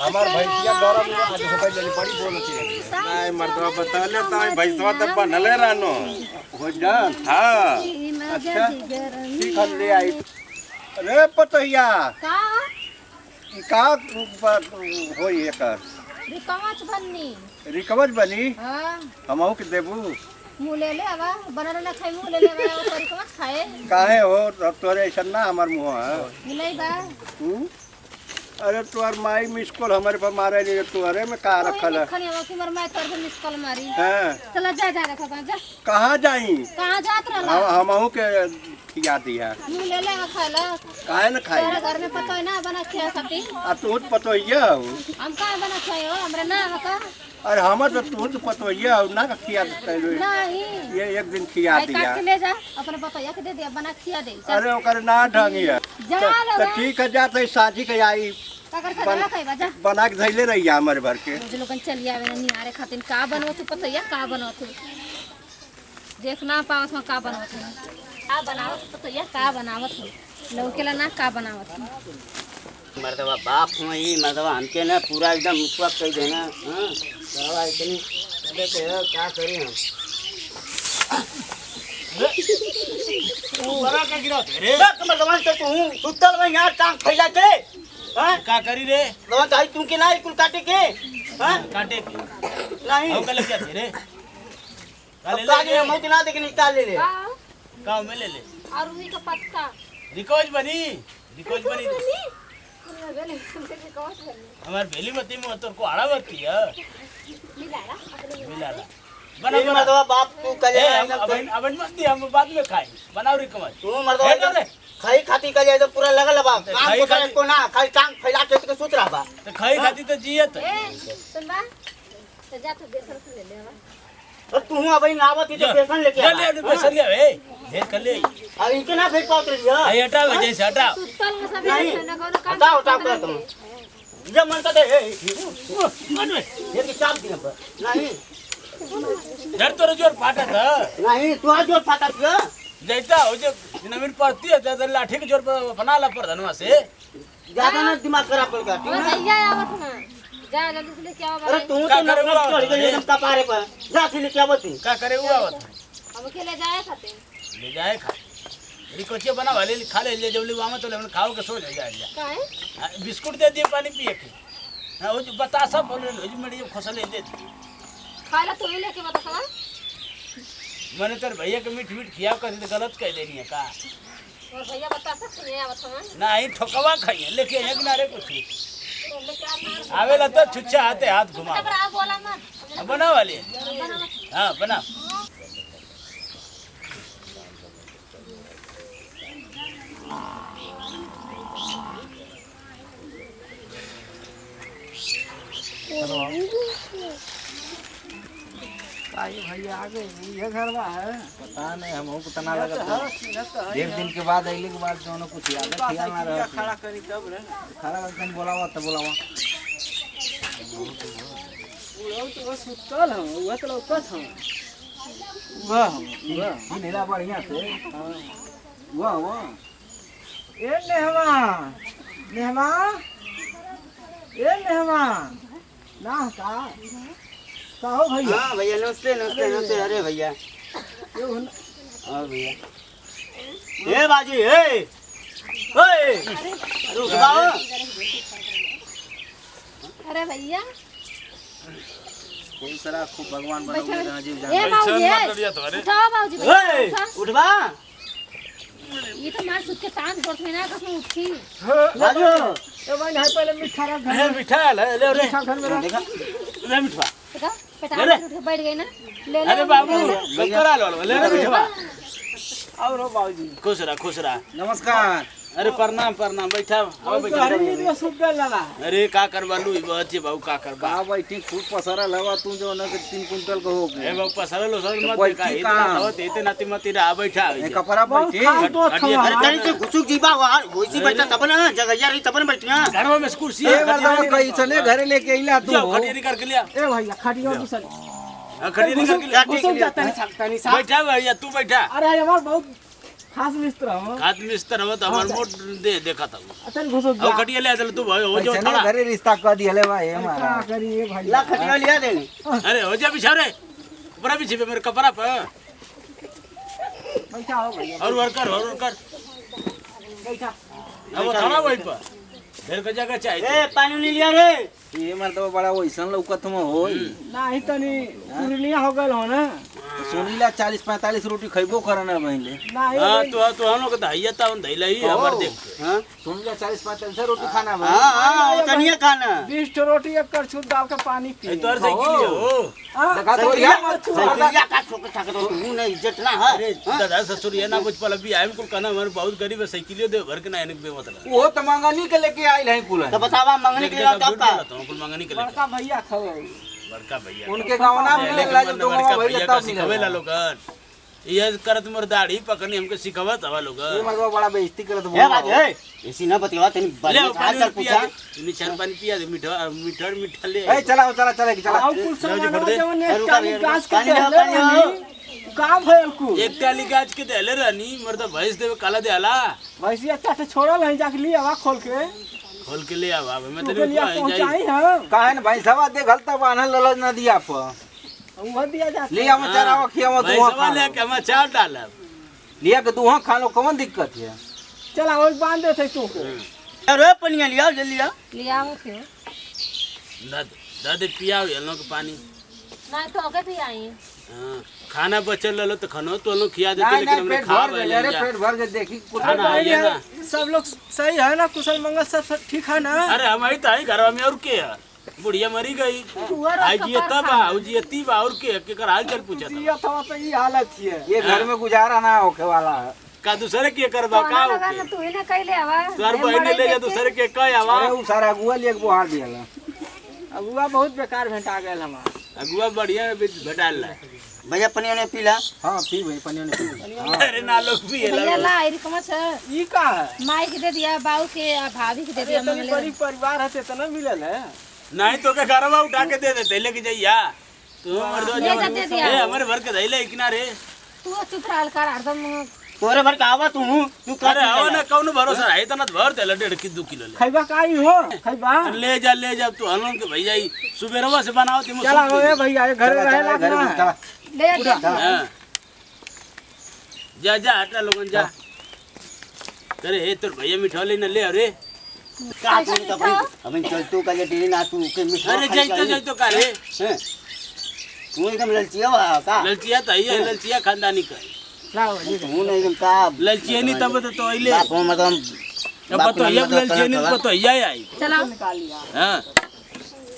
हमार भैंसिया गरम आज हो गई जनी बड़ी बोलती है नहीं मर्दवा बतले तो भैंसवा तो बनले रहनो हो जान। हां अच्छा ठीक है ले आई। अरे पतैया का होई एकर रिकवच बननी रिकवच बनी हां हमहू के देबू मुँह ले ले आवा बनल ना खाई मुँह ले ले आवा तो रिकवच खाए काहे हो तोरे ऐसा ना हमार मुंह है मिलाई बा अरे तोर माई मिसकॉल हमारे पर मारे नहीं तोरे में का रखल है खनी हो कि मर मैं तोर से मिस कॉल मारी हां चला जा जा रखा जा कहां जाई कहां जात रहला हमहू के खिया दिया मुँह ले ले आवा खाला काहे न खाई तोरे घर में पता है ना बना खिया खाती आ तू पतैया हम का बना खाए हो हमरा ना का अरे हमर तो तू पतैया ना खिया देते नहीं ये एक दिन खिया दिया काट के ले जा अपने पतैया के दे दे बना खिया दे अरे ओकर ना ढंगी है जा तो ठीक है जाते साझी के आई का कर खा खाई बजा बना के धैले रही हमारे भर के मुझे लोगन चली आवे ना निहारे खातिर का बनव तू पतैया का बनव तू देख ना पावत में का बनवत है का बनावत पतैया का बनावत है लौकेला ना का बनावत है मर्दवा बाप हुआ ही मर्दवा हमके ना पूरा एकदम मुखवा कह देना हां दवा इतनी देते हो क्या करें हम बड़ा का गिरा रे मर्दवा तो तू सुतल में यार टांग फैला के हां का करी रे दवा दाई तू के ना कुल काटे के हां काटे की नहीं हो कल क्या थे रे अब कागे हम ना देख निकाल ले ले गांव में ले ले और रुई का पत्ता रिकोज बनी हमार बेली मती में तो को आड़ा मत किया मिला बना ये मर्दवा बाप तू कले अब मत दिया हम बाद में खाए बनाओ रे कमर तू मर्दवा खाई खाती का जाए तो पूरा लगल बा काम को करे को ना खाली टांग फैला के सुत रहा बा तो खाई खाती तो जियत ए सुन बा तो जा तो बेसन से ले ले और तू अबे नावत ही तो पेशन लेके आ ले पैसा ले ए ढेर कर ले अब इनके ना भेज पाओ तेरे आई हटा वजह से हटा सुतल में सब नहीं ना कोनो काम हटाओ हटाओ कर तुम जब मन करते है ये की चाप दिया पर नहीं डर तो जोर फाटा था नहीं तू आज जो फाटा था जैसा हो जो जमीन पड़ती है तो लाठी के जोर पर बना ला पर धनवा से ज्यादा ना दिमाग खराब पड़ गया ठीक और है भैया आवत ना जा जल्दी से लेके आवा अरे तू तो ना चढ़ गई एकदम कपारे पर जा से लेके आवती का करे हुआ बता हम के ले जाए खाते ले जाए खा रिकोचे बना वाले खा ले जब ले वहां तो ले खाओ के सो जाए काहे बिस्कुट दे दिए पानी पिए के हां वो बतासा बोले लो जी मेरी खसले दे खाला तो लेके बता मैंने तेरे भैया के मीठ मीठ खिया कर तो गलत कह देनी है का और भैया बता सकते नहीं आवत हम नहीं ठोकवा खाइए लेके एक नारे कुछ आवेला तो छुच्छा आते हाथ घुमा तगड़ा बोला मत बना वाली हां बना भैया आगे ये घरवा है पता नहीं हमको कितना लगा एक दिन के बाद अगले के बाद दोनों कुछ याद है ना रहा खड़ा करी तब रे खड़ा एकदम बोलावा तब बोलावा वो सुतल हम वो तो लौकत हम वाह ये नीला बढ़िया से वाह वाह ए नेहमा ना का हो भैया हां भैया नमस्ते नमस्ते नमस्ते अरे भैया हां भैया ए बाजी ए ओए रुक जाओ अरे भैया कोई सरा खूब भगवान बनोगे ना जीव जान ए बाबूजी उठाओ बाबूजी ओए उठवा ये तो मार सुत के तान गोट में ना कसम उठी बाजू ए भाई हाय पहले मिठा रख है मिठा ले ले रे घर में देखा ले मिठा देखा पेटा उठ के बैठ गई ना ले ले अरे बाबू करा लो ले रे मिठा और बाबूजी खुश रहा नमस्कार अरे प्रणाम बैठा आओ बैठा अरे का करबा लू बच्चे बाबू का करबा बा बैठी खूब पसरा लगा तू जो न 3 कुंटल को हो ए बाबू पसरा लो सर मत बैठी का इतना कहाँ? होत इते नाती मती रहा बैठा ए कपड़ा बैठी अरे तनी से घुसुक जीबा होइसी बैठा तब ना जगह रही तब ना बैठिया घर में कुर्सी ए है मर्दवा कहीं चले घरे लेके आइला तू जाओ खटिया निकाल के लिया ए भैया खटियो की सर खटिया निकाल के लिया ठीक है जाता नहीं सकता नहीं साहब बैठा भैया तू बैठा अरे हमार बहुत खास मिस्त्र हो तो हमार मोट दे देखा था अब खटिया ले आदल तू भाई हो जो चलो थोड़ा घरे रिश्ता कर दिया भाई हमारा ला खटिया लिया दे अरे हो जा बिछा रे कपड़ा भी छिपे मेरे कपड़ा पे और वर्कर अब थोड़ा वही पर देर का जगह चाहिए ए पानी नहीं लिया रे ये मतलब बड़ा वैसन लौकत में होई नहीं तनी पुरलिया हो गल हो ना सुनीला 40-45 रोटी खइबो करना बहिले नहीं हां तो हम लोग दहिया ता दहिला ही हमर देख के हां सुनीला 40-45 रोटी खाना भाई हां हां तनिया खाना 20 रोटी एक करछुल दाल के पानी पी तोर साइकिल हो देखा तो यार साइकिलिया का ठोक ठाक तो तू नहीं इज्जत ना है अरे दादा ससुर ये ना कुछ पल भी आए कुल कहना हमारे बहुत गरीब है साइकिलियो दे भर के ना इनके मतलब वो तो मंगनी के लेके आइल है कुल तो बतावा मंगने के लिए तब का तो कुल मंगनी के लिए बड़का भैया खवे बड़का भैया उनके गांव ना मिले ला जो दो बड़का भैया भैया का तब सिखावे ला लोगन ये करत मोर दाढ़ी पकड़नी हमके सिखावत हवा ये लोगन मतलब बड़ा बेइज्जती करत ए बात है ऐसी ना बतिया तनी ले बात पानी चल पिया पूछा निचान पानी पिया दे मीठा ले ए चला चला और कुल सामान दे। जवन रुका एक टाली रे, गाछ के पानी लो, देले पानी लो। रहनी का भयल कुल एक टाली गाज के देले रहनी मर्द भैंस देवे काला देला भैंसिया चाटे छोड़ल है जाके लिए आवा खोल के खोल के ले आवा मैं तू तेरे लिया को पहुंचाई हम काहे न भाई सवा दे घलता बांधल ललज न दिया पर वो दिया जाता ले आवा चरावा खियावा भाई दुहा सवाल है खा कि हम चार डालब लिया के दुहा खा लो कौन दिक्कत है चला वो बांध देते तू के अरे पनिया लिया जल्दी लिया ले आओ फिर दादे पिया ये लोग पानी नहीं तो होके भी आई हाँ, खाना बचल रहो तो खानो तो लोग खिया देते नहीं लेकिन नहीं हमने पेट खा भर गए अरे पेट भर गए देखी कुछ खाना है ये ना सब लोग सही है ना कुशल मंगल सब ठीक है ना अरे हमारी तो आई घर में और के है बुढ़िया मरी गई आई जी तब आओ जी तीब और के कर हाल चल पूछा था दिया था तो ये हालत है ये घर में गुजारा ना होके वाला है का दूसरे के करबा का लगा ना तू ही ना कइले आवा तोर बहन ले जा दूसरे के कह आवा अरे उ सारा गुआ ले के बुहार दिया अगुआ बहुत बेकार भेंटा गेल हमार अगुआ बढ़िया भेटाल ला भैया पनिया ने पीला हां पी भाई पनिया ने पी अरे ना लोग भी है भैया ला आई कमा छ ई का है माई के दे दिया बाऊ के आ भाभी के दे दिया इतनी मंगले बड़ी परिवार है तो ना मिलल है नहीं तो के घरवा उठा के दे देते लेके जाइया तू मर दो ले जा दे दिया। ए हमारे घर के धइले किनारे तू चुप रहल कर हरदम तोरे भर का आवा तू कर अरे आओ ना कौन भरोसा है इतना भर दे 1.5 किलो ले खैबा काई हो खैबा ले जा तू हलन के भैया सुबेरवा से बनाओ तुम चला ए भैया ये घर रहे ला घर में चला ले जा जा हटा लोगन जा करे हे तोर भैया मिठाई न ले अरे का तू तो भाई अबे चल तू का ये डेली ना तू के मिस अरे जाई तो का रे तू एकदम ललचिया वा का ललचिया तो है ललचिया खानदानी का लाओ ये तू नहीं एकदम का ललचिया नहीं तब तो आइले बाप मतलब अब तो ये ललचिया नहीं तो ये आई चला निकाल लिया हां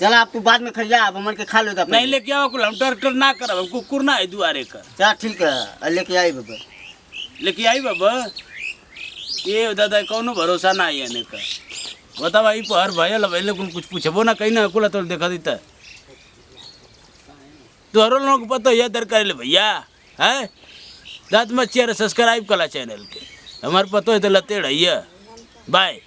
चल आप तू बाद में खरिया आप हमन के खा लो नहीं लेके आओ कुल हम ट्रैक्टर ना करब कुकुर ना है दुआरे का चल ठीक है लेके आई बाबा लेके आई बाबा ये दादा कौनो भरोसा ना है ने का बता भाई पर भयल भइले कुछ पूछबो ना कहीं ना कुल तो देखा देता तोरो लोग पता ये दरकार ले भैया है दांत मत चेहरा सब्सक्राइब कला चैनल के हमारे पतो है तो लतेड़ है बाय।